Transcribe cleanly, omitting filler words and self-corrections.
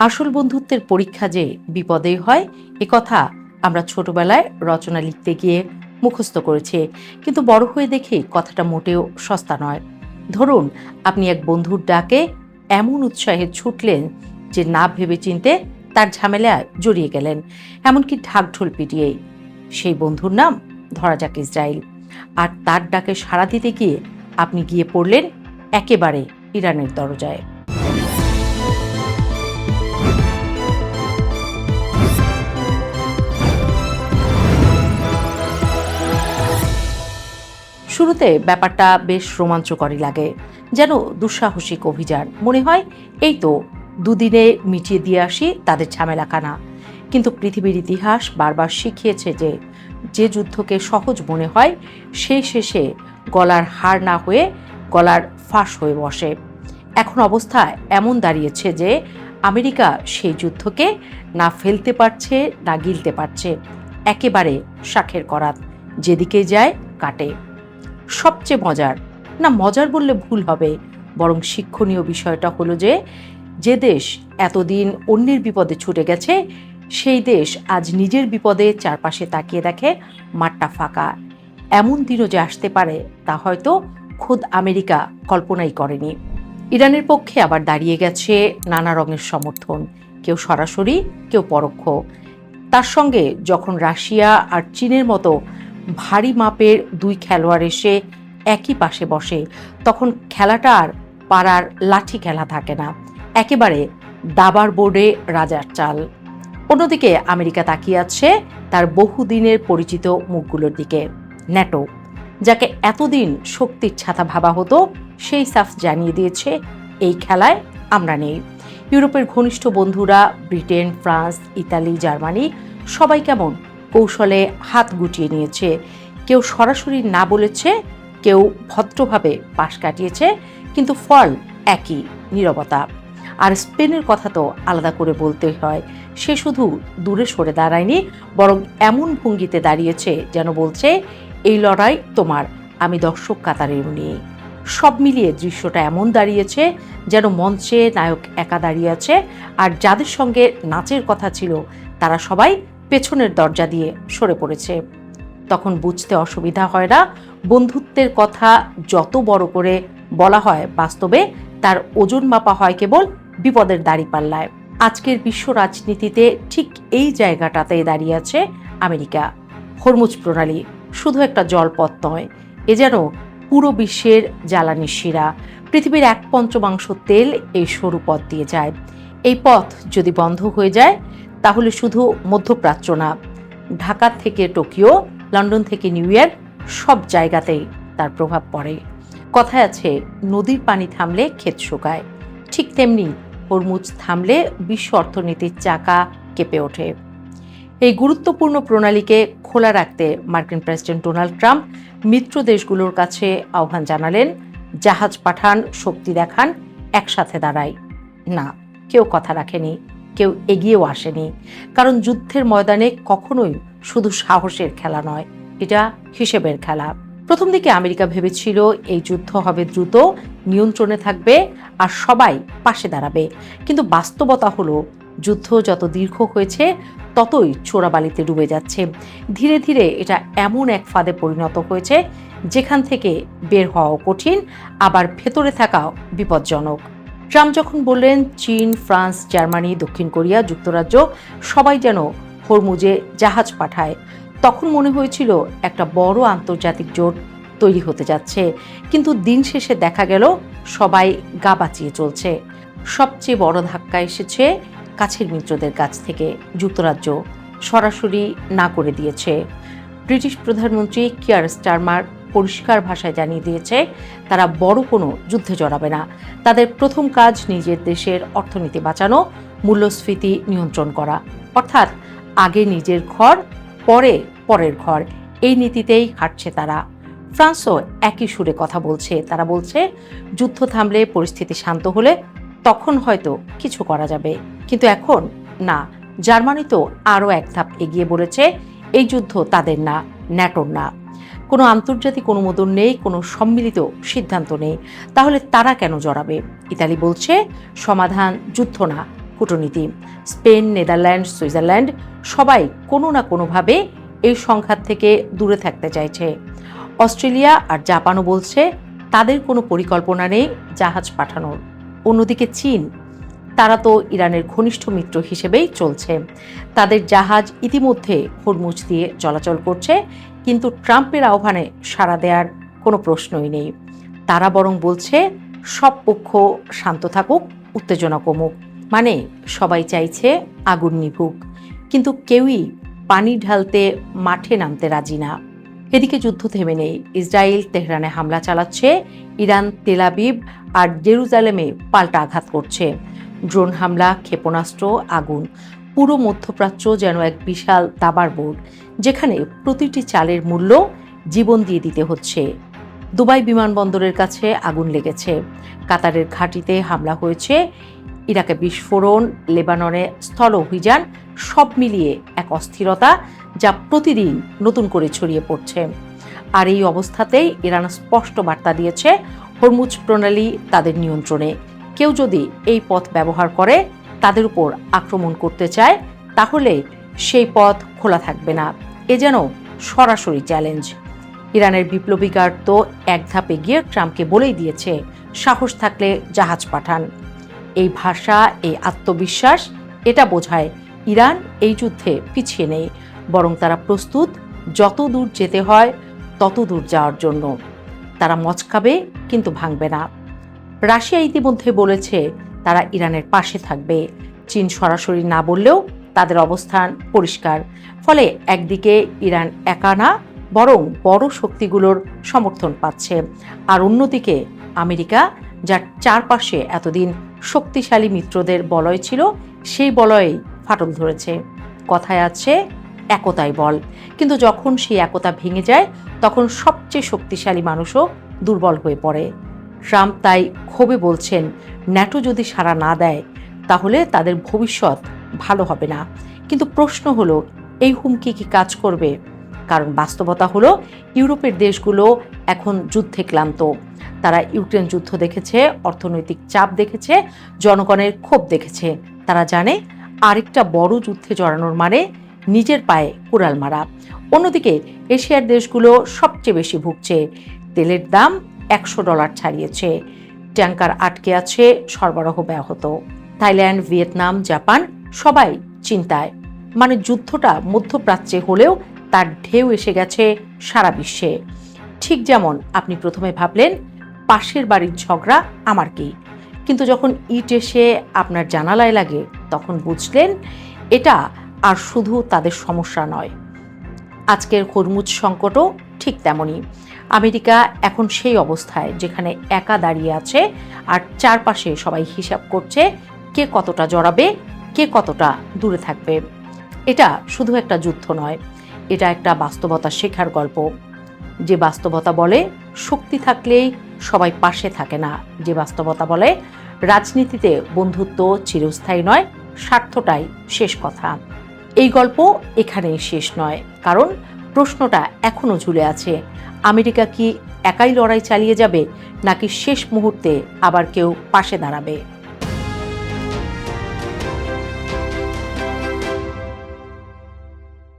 আসল বন্ধুত্বের পরীক্ষা যে বিপদেই হয় কথা আমরা ছোটবেলায় রচনা লিখতে গিয়ে মুখস্থ করেছি, কিন্তু বড় হয়ে দেখি কথাটা মোটেও সস্তা নয়। ধরুন, আপনি এক বন্ধুর ডাকে এমন উৎসাহে ছুটলেন যে না ভেবে চিনতে তার ঝামেলায় জড়িয়ে গেলেন, এমনকি ঢাকঢোল পিটিয়েই। সেই বন্ধুর নাম ধরা যাক ইসরায়েল। আর তার ডাকে সাড়া দিতে গিয়ে আপনি গিয়ে পড়লেন একেবারে ইরানের দরজায়। শুরুতে ব্যাপারটা বেশ রোমাঞ্চকরই লাগে, যেন দুঃসাহসিক অভিযান। মনে হয় এই তো দুদিনে মিটিয়ে দিয়ে আসি তাদের ঝামেলাখানা। কিন্তু পৃথিবীর ইতিহাস বারবার শিখিয়েছে যে যে যুদ্ধকে সহজ মনে হয় সেই শেষে গলার হার না হয়ে গলার ফাঁস হয়ে বসে। এখন অবস্থা এমন দাঁড়িয়েছে যে আমেরিকা সেই যুদ্ধকে না ফেলতে পারছে না গিলতে পারছে। একেবারে শাখের করাত, যেদিকে যায় কাটে। সবচেয়ে মজার বললে ভুল হবে, বরং শিক্ষণীয় বিষয়টা হলো যে যে দেশ এতদিন অন্যের বিপদে ছুটে গেছে, সেই দেশ আজ নিজের বিপদে চারপাশে তাকিয়ে দেখে মাঠটা ফাঁকা। এমন দিনও যে আসতে পারে তা হয়তো খোদ আমেরিকা কল্পনাই করেনি। ইরানের পক্ষে আবার দাঁড়িয়ে গেছে নানা রঙের সমর্থন, কেউ সরাসরি, কেউ পরোক্ষ। তার সঙ্গে যখন রাশিয়া আর চীনের মতো ভারী মাপের দুই খেলোয়াড় এসে একই পাশে বসে, তখন খেলাটা আর পাড়ার লাঠি খেলা থাকে না, একেবারে দাবার বোর্ডে রাজার চাল। অন্যদিকে আমেরিকা তাকিয়ে আছে তার বহুদিনের পরিচিত মুখগুলোর দিকে। ন্যাটো, যাকে এতদিন শক্তির ছাতা ভাবা হতো, সেই সাফ জানিয়ে দিয়েছে এই খেলায় আমরা নেই। ইউরোপের ঘনিষ্ঠ বন্ধুরা ব্রিটেন, ফ্রান্স, ইতালি, জার্মানি সবাই কেমন কৌশলে হাত গুটিয়ে নিয়েছে। কেউ সরাসরি না বলেছে, কেউ ভদ্রভাবে পাশ কাটিয়েছে, কিন্তু ফল একই, নীরবতা। আর স্পেনের কথা তো আলাদা করে বলতে হয়। সে শুধু দূরে সরে দাঁড়ায়নি, বরং এমন ভঙ্গিতে দাঁড়িয়েছে যেন বলছে, এই লড়াই তোমার, আমি দর্শক কাতারে নিয়ে। সব মিলিয়ে দৃশ্যটা এমন দাঁড়িয়েছে যেন মঞ্চে নায়ক একা দাঁড়িয়ে আছে, আর যাদের সঙ্গে নাচের কথা ছিল তারা সবাই পেছনের দরজা দিয়ে সরে পড়েছে। তখন বুঝতে অসুবিধা হয় না, বন্ধুত্বের কথা যত বড় করে বলা হয়, বাস্তবে তার ওজন মাপা হয় কেবল বিপদের দাঁড়িপাল্লায়। আজকের বিশ্ব রাজনীতিতে ঠিক এই জায়গাটাতে দাঁড়িয়ে আছে আমেরিকা। হরমুজ প্রণালী শুধু একটা জলপথ নয়, এ যেন পুরো বিশ্বের জ্বালানির শিরা। পৃথিবীর 1/5 তেল এই সরু পথ দিয়ে যায়। এই পথ যদি বন্ধ হয়ে যায়, তাহলে শুধু মধ্যপ্রাচ্য না, ঢাকা থেকে টোকিও, লন্ডন থেকে নিউ ইয়র্ক, সব জায়গাতেই তার প্রভাব পড়ে। কথায় আছে, নদীর পানি থামলে ক্ষেত শুকায়। ঠিক তেমনি হরমুজ থামলে বিশ্ব অর্থনীতির চাকা কেঁপে ওঠে। এই গুরুত্বপূর্ণ প্রণালীকে খোলা রাখতে মার্কিন প্রেসিডেন্ট ডোনাল্ড ট্রাম্প মিত্র দেশগুলোর কাছে আহ্বান জানালেন, জাহাজ পাঠান, শক্তি দেখান, একসাথে দাঁড়াই। না, কেউ কথা রাখেনি, কেউ এগিয়েও আসেনি। কারণ যুদ্ধের ময়দানে কখনোই শুধু সাহসের খেলা নয়, এটা হিসেবের খেলা। প্রথম দিকে আমেরিকা ভেবেছিল এই যুদ্ধ হবে দ্রুত, নিয়ন্ত্রণে থাকবে আর সবাই পাশে দাঁড়াবে। কিন্তু বাস্তবতা হলো, যুদ্ধ যত দীর্ঘ হয়েছে ততই চোরাবালিতে ডুবে যাচ্ছে। ধীরে ধীরে এটা এমন এক ফাঁদে পরিণত হয়েছে যেখান থেকে বের হওয়াও কঠিন, আবার ভেতরে থাকাও বিপজ্জনক। ট্রাম্প যখন বললেন চীন, ফ্রান্স, জার্মানি, দক্ষিণ কোরিয়া, যুক্তরাজ্য সবাই যেন হরমুজে জাহাজ পাঠায়, তখন মনে হয়েছিল একটা বড় আন্তর্জাতিক জোট তৈরি হতে যাচ্ছে। কিন্তু দিন শেষে দেখা গেল সবাই গা বাঁচিয়ে চলছে। সবচেয়ে বড় ধাক্কা এসেছে কাছের মিত্রদের কাছ থেকে। যুক্তরাজ্য সরাসরি না করে দিয়েছে। ব্রিটিশ প্রধানমন্ত্রী কিয়ার স্টারমার পরিষ্কার ভাষায় জানিয়ে দিয়েছে তারা বড় কোনো যুদ্ধে জড়াবে না। তাদের প্রথম কাজ নিজের দেশের অর্থনীতি বাঁচানো, মূল্যস্ফীতি নিয়ন্ত্রণ করা। অর্থাৎ আগে নিজের ঘর, পরে পরের ঘর, এই নীতিতেই হাঁটছে তারা। ফ্রান্সও একই সুরে কথা বলছে। তারা বলছে যুদ্ধ থামলে, পরিস্থিতি শান্ত হলে তখন হয়তো কিছু করা যাবে। কিন্তু এখন না। জার্মানি তো আরও এক ধাপ এগিয়ে বলেছে এই যুদ্ধ তাদের না, ন্যাটোর না। কোনো আন্তর্জাতিক অনুমোদন নেই, কোনো সম্মিলিত সিদ্ধান্ত নেই। তাহলে তারা কেন জড়াবে? ইতালি বলছে সমাধান যুদ্ধ না, কূটনীতি। স্পেন, নেদারল্যান্ড, সুইজারল্যান্ড সবাই কোনো না কোনোভাবে এই সংঘাত থেকে দূরে থাকতে চাইছে। অস্ট্রেলিয়া আর জাপানও বলছে তাদের কোনো পরিকল্পনা নেই জাহাজ পাঠানোর। অন্যদিকে চীন, তারা তো ইরানের ঘনিষ্ঠ মিত্র হিসেবেই চলছে। তাদের জাহাজ ইতিমধ্যে হরমুজ দিয়ে চলাচল করছে, কিন্তু ট্রাম্পের আহ্বানে সাড়া দেওয়ার কোনো প্রশ্নই নেই। তারা বরং বলছে সব পক্ষ শান্ত থাকুক, উত্তেজনা কমুক। মানে সবাই চাইছে আগুন নিভুক, কিন্তু কেউই পানি ঢালতে মাঠে নামতে রাজি না। এদিকে যুদ্ধ থেমে নেই। ইসরায়েল তেহরানে হামলা চালাচ্ছে, ইরান তেল আবিব আর জেরুজালেমে পাল্টা আঘাত করছে। ড্রোন হামলা, ক্ষেপণাস্ত্র, আগুন। পুরো মধ্যপ্রাচ্য যেন এক বিশাল দাবার বোর্ড, যেখানে প্রতিটি চালের মূল্য জীবন দিয়ে দিতে হচ্ছে। দুবাই বিমানবন্দরের কাছে আগুন লেগেছে, কাতারের ঘাঁটিতে হামলা হয়েছে, ইরাকে বিস্ফোরণ, লেবাননে স্থল অভিযান, সব মিলিয়ে এক অস্থিরতা যা প্রতিদিন নতুন করে ছড়িয়ে পড়ছে। আর এই অবস্থাতেই ইরান স্পষ্ট বার্তা দিয়েছে হরমুজ প্রণালী তাদের নিয়ন্ত্রণে। কেউ যদি এই পথ ব্যবহার করে, তাদের উপর আক্রমণ করতে চায়, তাহলে সেই পথ খোলা থাকবে না। এ যেন সরাসরি চ্যালেঞ্জ। ইরানের বিপ্লবী গার্ড তো এক ধাপ এগিয়ে ট্রাম্পকে বলেই দিয়েছে, সাহস থাকলে জাহাজ পাঠান। এই ভাষা, এই আত্মবিশ্বাস, এটা বোঝায় ইরান এই যুদ্ধে পিছিয়ে নেই, বরং তারা প্রস্তুত যত দূর যেতে হয় তত দূর যাওয়ার জন্য। তারা মচকাবে কিন্তু ভাঙবে না। রাশিয়া ইতিমধ্যে বলেছে তারা ইরানের পাশে থাকবে। চীন সরাসরি না বললেও তাদের অবস্থান পরিষ্কার। ফলে একদিকে ইরান একা না, বরং বড় শক্তিগুলোর সমর্থন পাচ্ছে। আর অন্যদিকে আমেরিকা, যার চারপাশে এতদিন শক্তিশালী মিত্রদের বলয় ছিল, সেই বলয়েই ফাটল ধরেছে। কথায় আছে একতাই বল, কিন্তু যখন সেই একতা ভেঙে যায়, তখন সবচেয়ে শক্তিশালী মানুষও দুর্বল হয়ে পড়ে। ট্রাম্প তাই ক্ষোভে বলছেন, ন্যাটো যদি সাড়া না দেয়, তাহলে তাদের ভবিষ্যৎ ভালো হবে না। কিন্তু প্রশ্ন হলো, এই হুমকি কি কাজ করবে? কারণ বাস্তবতা হলো, ইউরোপের দেশগুলো এখন যুদ্ধে ক্লান্ত। তারা ইউক্রেন যুদ্ধ দেখেছে, অর্থনৈতিক চাপ দেখেছে, জনগণের ক্ষোভ দেখেছে। তারা জানে আরেকটা বড় যুদ্ধে জড়ানোর মানে নিজের পায়ে কুড়াল মারা। অন্যদিকে এশিয়ার দেশগুলো সবচেয়ে বেশি ভুগছে। তেলের দাম $100 ছাড়িয়েছে, ট্যাঙ্কার আটকে আছে, সরবরাহ ব্যাহত। থাইল্যান্ড, ভিয়েতনাম, জাপান সবাই চিন্তায়। মানে যুদ্ধটা মধ্যপ্রাচ্যে হলেও তার ঢেউ এসে গেছে সারা বিশ্বে। ঠিক যেমন আপনি প্রথমে ভাবলেন পাশের বাড়ির ঝগড়া আমার কি, কিন্তু যখন ইট এসে আপনার জানালায় লাগে, তখন বুঝলেন এটা আর শুধু তাদের সমস্যা নয়। আজকের হরমুজ সংকটও ঠিক তেমনই। আমেরিকা এখন সেই অবস্থায় যেখানে একা দাঁড়িয়ে আছে, আর চারপাশে সবাই হিসাব করছে কে কতটা জড়াবে, কে কতটা দূরে থাকবে। এটা শুধু একটা যুদ্ধ নয়, এটা একটা বাস্তবতা শেখার গল্প। যে বাস্তবতা বলে শক্তি থাকলেই সবাই পাশে থাকে না, যে বাস্তবতা বলে রাজনীতিতে বন্ধুত্ব চিরস্থায়ী নয়, স্বার্থটাই শেষ কথা। এই গল্প এখানেই শেষ নয়, কারণ প্রশ্নটা এখনো ঝুলে আছে। আমেরিকা কি একাই লড়াই চালিয়ে যাবে, নাকি শেষ মুহূর্তে আবার কেউ পাশে দাঁড়াবে?